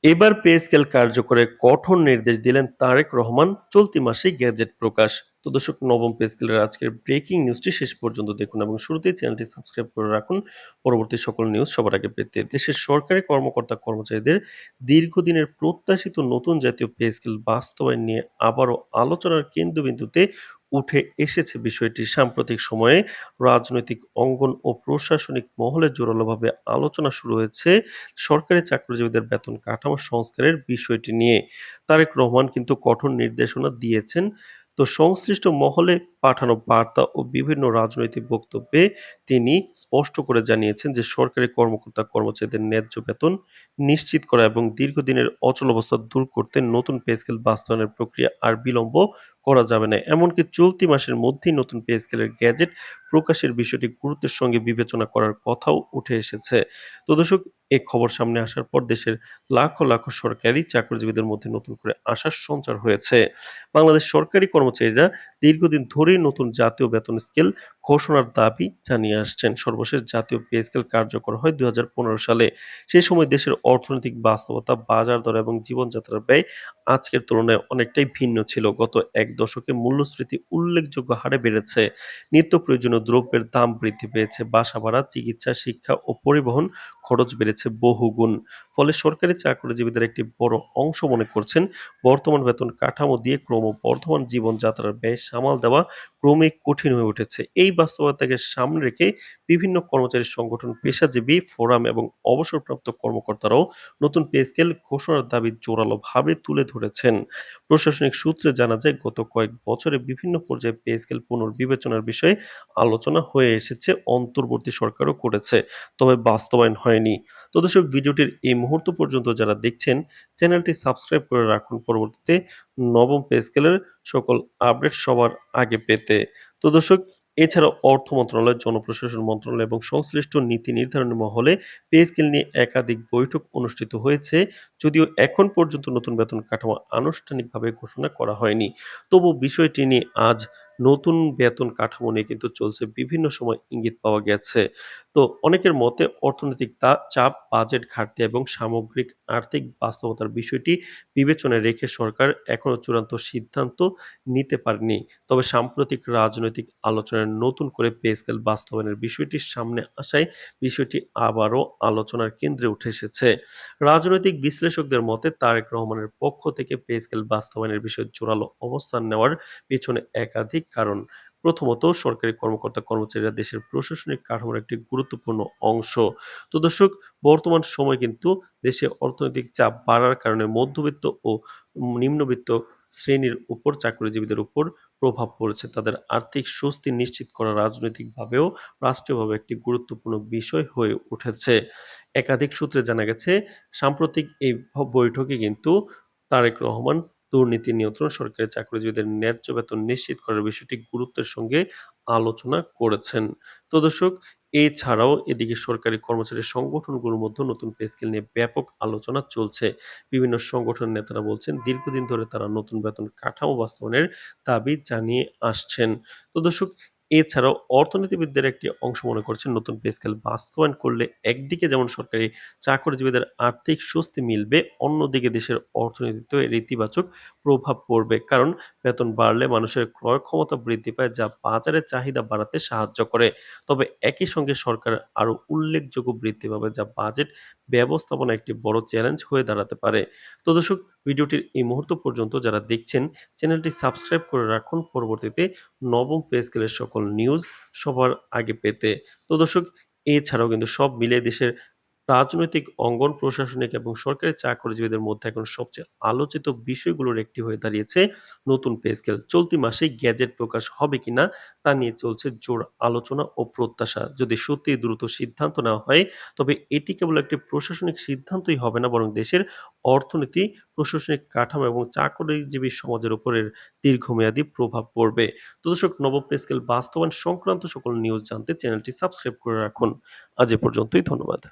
এবার pay scale কার্যকরে কঠোর নির্দেশ দিলেন তারেক রহমান, চলতি মাসেই গ্যাজেট প্রকাশ। তো দর্শক, নবম পে স্কেলের আজকের ব্রেকিং নিউজটি শেষ পর্যন্ত দেখুন এবং শুরুতেই চ্যানেলটি সাবস্ক্রাইব করে রাখুন পরবর্তী সকল নিউজ সবার আগে পেতে। দেশের সরকারি কর্মকর্তা কর্মচারীদের দীর্ঘদিনের প্রত্যাশিত নতুন জাতীয় পে স্কেল বাস্তবায়ন নিয়ে আবারও আলোচনার কেন্দ্রবিন্দুতে উঠে এসেছে বিষয়টি। সাম্প্রতিক সময়ে রাজনৈতিক অঙ্গন ও প্রশাসনিক মহলে জোরালোভাবে আলোচনা শুরু হয়েছে সরকারি চাকরিজীবীদের বেতন কাঠামো সংস্কারের বিষয়টি নিয়ে। তারেক রহমান কিন্তু কঠোর নির্দেশনা দিয়েছেন। তো সংশ্লিষ্ট মহলে পাঠানো বার্তা ও বিভিন্ন রাজনৈতিক বক্তব্যে তিনি স্পষ্ট করে জানিয়েছেন যে সরকারি কর্মকর্তা কর্মচারীদের ন্যায্য বেতন নিশ্চিত করা এবং দীর্ঘদিনের অচলাবস্থা দূর করতে নতুন পে স্কেল বাস্তবায়নের প্রক্রিয়া আর বিলম্ব করা যাবে না। এমনকি চলতি মাসের মধ্যেই নতুন পে স্কেলের গ্যাজেট প্রকাশের বিষয়টি গুরুত্বের সঙ্গে বিবেচনা করার কথাও উঠে এসেছে। তো দর্শক, এই খবর সামনে আসার পর দেশের লাখো সরকারি চাকরিজীবীদের মধ্যে নতুন করে আশার সঞ্চার হয়েছে। বাংলাদেশ সরকারি কর্মচারীরা দীর্ঘদিন ধরেই নতুন জাতীয় বেতন স্কেল ঘোষণার দাবি জানিয়ে আসছেন। সর্বশেষ জাতীয় পে স্কেল কার্যকর হয় ২০১৫ সালে। সেই সময় দেশের অর্থনৈতিক বাস্তবতা, বাজার দর এবং জীবনযাত্রার ব্যয় আজকের তুলনায় অনেকটাই ভিন্ন ছিল। গত এক দশকে মূল্যস্ফীতি উল্লেখযোগ্য হারে বেড়েছে। নিত্য প্রয়োজনীয় দ্রব্যের দাম বৃদ্ধি পেয়েছে। বাসা ভাড়া, চিকিৎসা, শিক্ষা ও পরিবহন খরচ বেড়েছে বহুগুণ। ফলে সরকারি চাকরিজীবীদের একটি বড় অংশ মনে করছেন বর্তমান বেতন কাঠামো দিয়ে ক্রমবর্ধমান জীবনযাত্রার ব্যয় সামাল দেওয়া ক্রমেই কঠিন হয়ে উঠেছে। এই বাস্তবতাকে সামনে রেখে বিভিন্ন কর্মচারী সংগঠন, পেশাজীবী ফোরাম এবং অবসরপ্রাপ্ত কর্মকর্তারাও নতুন পে স্কেল ঘোষণার দাবি জোরালোভাবে তুলে ধরেছেন। প্রশাসনিক সূত্রে জানা যায়, গত কয়েক বছরে বিভিন্ন পর্যায়ে পে স্কেল পুনর্বিবেচনার বিষয়ে আলোচনা হয়ে এসেছে, অন্তর্বর্তী সরকারও করেছে, তবে বাস্তবায়ন হয়নি। তো দর্শক, ভিডিওটির এই মুহূর্ত পর্যন্ত যারা দেখছেন, চ্যানেলটি সাবস্ক্রাইব করে রাখুন পরবর্তীতে নবম পে স্কেলের সকল আপডেট সবার আগে পেতে। তো দর্শক, এছাড়াও অর্থ মন্ত্রণালয়, জনপ্রশাসন মন্ত্রণালয় এবং সংশ্লিষ্ট নীতি নির্ধারণী মহলে পে স্কেল নিয়ে একাধিক বৈঠক অনুষ্ঠিত হয়েছে। যদিও এখন পর্যন্ত নতুন বেতন কাঠামো আনুষ্ঠানিকভাবে ঘোষণা করা হয়নি। তবু বিষয়টি নিয়ে আজ নতুন বেতন কাঠামো নিয়ে কিন্তু চলছে বিভিন্ন সময় ইঙ্গিত পাওয়া গেছে। তো অনেকের মতে অর্থনৈতিক চাপ, বাজেট ঘাটতি এবং সামগ্রিক আর্থিক বাস্তবতার বিষয়টি বিবেচনায় রেখে সরকার এখনো চূড়ান্ত সিদ্ধান্ত নিতে পারেনি। তবে সাম্প্রতিক রাজনৈতিক আলোচনায় নতুন করে পে স্কেল বাস্তবায়নের বিষয়টি সামনে আসায় বিষয়টি আবারও আলোচনার কেন্দ্রে উঠে এসেছে। রাজনৈতিক বিশ্লেষকদের মতে তারেক রহমানের পক্ষ থেকে পে স্কেল বাস্তবায়নের বিষয়ে জোরালো অবস্থান নেওয়ার পেছনে একাধিক কারণ। প্রথমত, সরকারি কর্মকর্তা কর্মচারীরা দেশের প্রশাসনিক কাঠামোর একটি গুরুত্বপূর্ণ অংশ। তো দর্শক, বর্তমান সময় কিন্তু দেশে অর্থনৈতিক চাপ বাড়ার কারণে মধ্যবিত্ত ও নিম্নবিত্ত শ্রেণীর উপর, চাকরিজীবীদের উপর প্রভাব পড়েছে। তাদের আর্থিক স্বস্তি নিশ্চিত করা রাজনৈতিকভাবেও রাষ্ট্রীয়ভাবে একটি গুরুত্বপূর্ণ বিষয় হয়ে উঠেছে। একাধিক সূত্রে জানা গেছে, সাম্প্রতিক এই বৈঠকে কিন্তু তারেক রহমান দুর্নীতি নিয়ন্ত্রণ, সরকারি চাকরিজীবীদের ন্যায্য বেতন নিশ্চিত করার বিষয়টি গুরুত্বের সঙ্গে আলোচনা করেছেন। তো দর্শক, এছাড়াও এদিকে সরকারি কর্মচারী সংগঠনগুলোর মধ্যে নতুন পে স্কেল নিয়ে ব্যাপক আলোচনা চলছে। বিভিন্ন সংগঠনের নেতারা বলছেন দীর্ঘদিন ধরে তারা নতুন বেতন কাঠামো বাস্তবায়নের দাবি জানিয়ে আসছেন। তো দর্শক, এছাড়াও অর্থনীতিবিদদের একটি অংশ মনে করছেন নতুন পে স্কেল বাস্তবায়ন করলে একদিকে যেমন সরকারি চাকরিজীবীদের আর্থিক স্বস্তি মিলবে, অন্যদিকে দেশের অর্থনীতিতে এর ইতিবাচক প্রভাব পড়বে। কারণ বেতন বাড়লে মানুষের ক্রয় ক্ষমতা বৃদ্ধি পায়, যা বাজারে চাহিদা বাড়াতে সাহায্য করে। তবে একই সঙ্গে সরকার আরো উল্লেখযোগ্য বৃদ্ধি পাবে, যা বাজেট ব্যবস্থাপনা একটি বড় চ্যালেঞ্জ হয়ে দাঁড়াতে পারে। তো দর্শক, ভিডিওটির এই মুহূর্ত পর্যন্ত যারা দেখছেন, চ্যানেলটি সাবস্ক্রাইব করে রাখুন পরবর্তীতে নবম পে স্কেলের সকল নিউজ সবার আগে পেতে। তো দর্শক, এছাড়াও কিন্তু সব মিলিয়ে দেশের রাজনৈতিক অঙ্গন, প্রশাসনিক এবং সরকারি চাকরিজীবীদের মধ্যে এখন সবচেয়ে আলোচিত বিষয়গুলোর একটি হয়ে দাঁড়িয়েছে নতুন পে স্কেল। চলতি মাসেই গ্যাজেট প্রকাশ হবে কিনা তা নিয়ে চলছে জোর আলোচনা ও প্রত্যাশা। যদি সত্যিই দ্রুত সিদ্ধান্ত নেওয়া হয়, তবে এটি কেবল একটি প্রশাসনিক সিদ্ধান্তই হবে না, বরং দেশের অর্থনীতি, প্রশাসনিক কাঠামো এবং চাকরিজীবী সমাজের উপরের দীর্ঘমেয়াদী প্রভাব পড়বে। তো দর্শক, নবম পে স্কেল বাস্তবায়ন সংক্রান্ত সকল নিউজ জানতে চ্যানেলটি সাবস্ক্রাইব করে রাখুন। আজ এ পর্যন্তই, ধন্যবাদ।